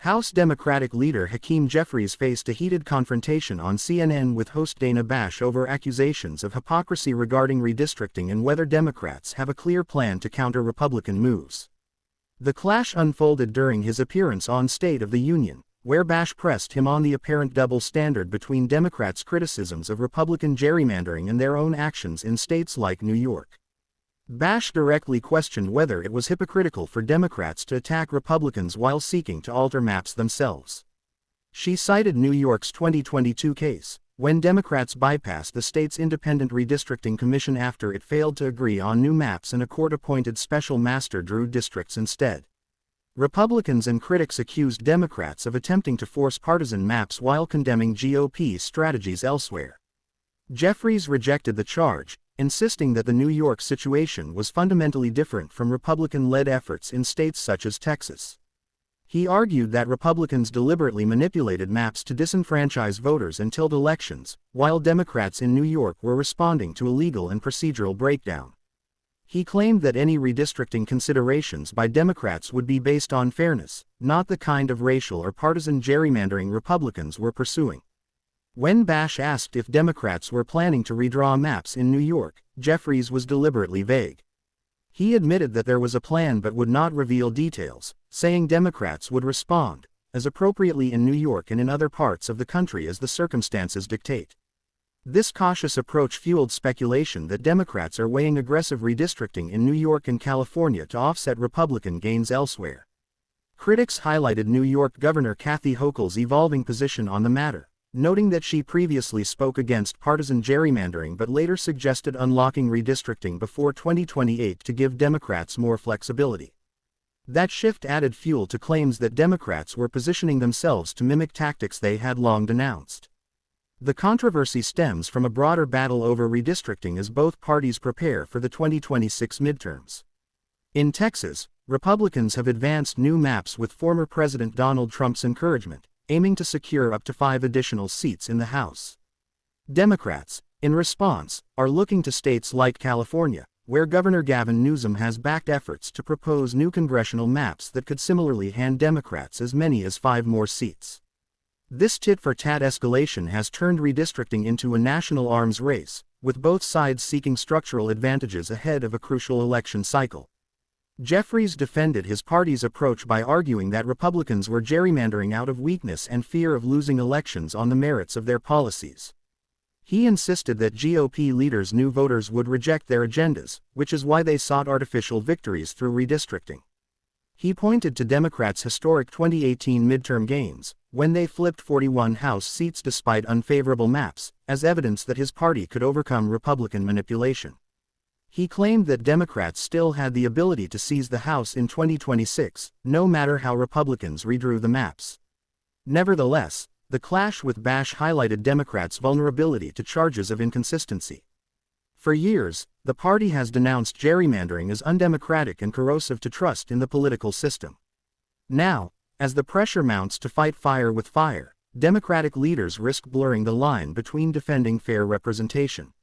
House Democratic leader Hakeem Jeffries faced a heated confrontation on CNN with host Dana Bash over accusations of hypocrisy regarding redistricting and whether Democrats have a clear plan to counter Republican moves. The clash unfolded during his appearance on State of the Union, where Bash pressed him on the apparent double standard between Democrats' criticisms of Republican gerrymandering and their own actions in states like New York. Bash directly questioned whether it was hypocritical for Democrats to attack Republicans while seeking to alter maps themselves. She cited New York's 2022 case, when Democrats bypassed the state's independent redistricting commission after it failed to agree on new maps and a court-appointed special master drew districts instead. Republicans and critics accused Democrats of attempting to force partisan maps while condemning GOP strategies elsewhere. Jeffries rejected the charge, insisting that the New York situation was fundamentally different from Republican-led efforts in states such as Texas. He argued that Republicans deliberately manipulated maps to disenfranchise voters and tilt elections, while Democrats in New York were responding to a legal and procedural breakdown. He claimed that any redistricting considerations by Democrats would be based on fairness, not the kind of racial or partisan gerrymandering Republicans were pursuing. When Bash asked if Democrats were planning to redraw maps in New York, Jeffries was deliberately vague. He admitted that there was a plan but would not reveal details, saying Democrats would respond, as appropriately in New York and in other parts of the country as the circumstances dictate. This cautious approach fueled speculation that Democrats are weighing aggressive redistricting in New York and California to offset Republican gains elsewhere. Critics highlighted New York Governor Kathy Hochul's evolving position on the matter, noting that she previously spoke against partisan gerrymandering but later suggested unlocking redistricting before 2028 to give Democrats more flexibility. That shift added fuel to claims that Democrats were positioning themselves to mimic tactics they had long denounced. The controversy stems from a broader battle over redistricting as both parties prepare for the 2026 midterms. In Texas, Republicans have advanced new maps with former President Donald Trump's encouragement, aiming to secure up to 5 additional seats in the House. Democrats, in response, are looking to states like California, where Governor Gavin Newsom has backed efforts to propose new congressional maps that could similarly hand Democrats as many as 5 more seats. This tit-for-tat escalation has turned redistricting into a national arms race, with both sides seeking structural advantages ahead of a crucial election cycle. Jeffries defended his party's approach by arguing that Republicans were gerrymandering out of weakness and fear of losing elections on the merits of their policies. He insisted that GOP leaders knew voters would reject their agendas, which is why they sought artificial victories through redistricting. He pointed to Democrats' historic 2018 midterm gains, when they flipped 41 House seats despite unfavorable maps, as evidence that his party could overcome Republican manipulation. He claimed that Democrats still had the ability to seize the House in 2026, no matter how Republicans redrew the maps. Nevertheless, the clash with Bash highlighted Democrats' vulnerability to charges of inconsistency. For years, the party has denounced gerrymandering as undemocratic and corrosive to trust in the political system. Now, as the pressure mounts to fight fire with fire, Democratic leaders risk blurring the line between defending fair representation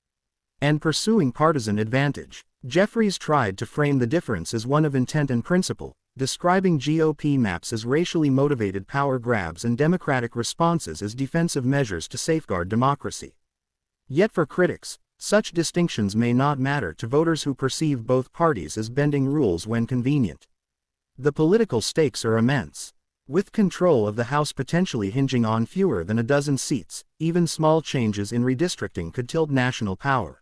and pursuing partisan advantage. Jeffries tried to frame the difference as one of intent and principle, describing GOP maps as racially motivated power grabs and Democratic responses as defensive measures to safeguard democracy. Yet for critics, such distinctions may not matter to voters who perceive both parties as bending rules when convenient. The political stakes are immense. With control of the House potentially hinging on fewer than a dozen seats, even small changes in redistricting could tilt national power.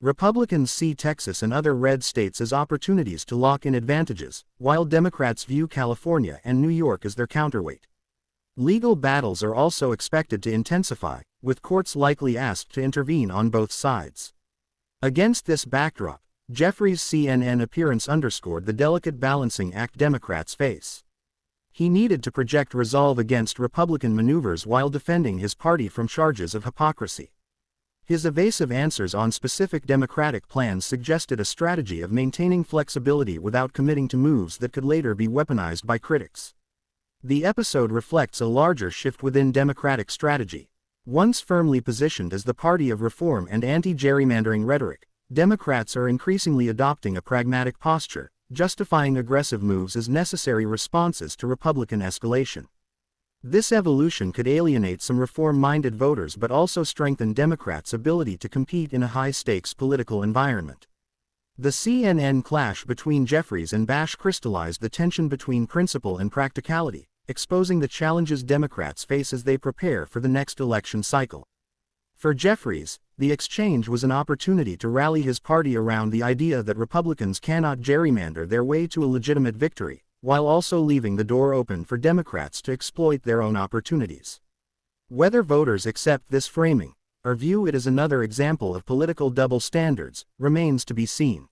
Republicans see Texas and other red states as opportunities to lock in advantages, while Democrats view California and New York as their counterweight. Legal battles are also expected to intensify, with courts likely asked to intervene on both sides. Against this backdrop, Jeffries' CNN appearance underscored the delicate balancing act Democrats face. He needed to project resolve against Republican maneuvers while defending his party from charges of hypocrisy. His evasive answers on specific Democratic plans suggested a strategy of maintaining flexibility without committing to moves that could later be weaponized by critics. The episode reflects a larger shift within Democratic strategy. Once firmly positioned as the party of reform and anti-gerrymandering rhetoric, Democrats are increasingly adopting a pragmatic posture, justifying aggressive moves as necessary responses to Republican escalation. This evolution could alienate some reform-minded voters but also strengthen Democrats' ability to compete in a high-stakes political environment. The CNN clash between Jeffries and Bash crystallized the tension between principle and practicality, exposing the challenges Democrats face as they prepare for the next election cycle. For Jeffries, the exchange was an opportunity to rally his party around the idea that Republicans cannot gerrymander their way to a legitimate victory, while also leaving the door open for Democrats to exploit their own opportunities. Whether voters accept this framing, or view it as another example of political double standards, remains to be seen.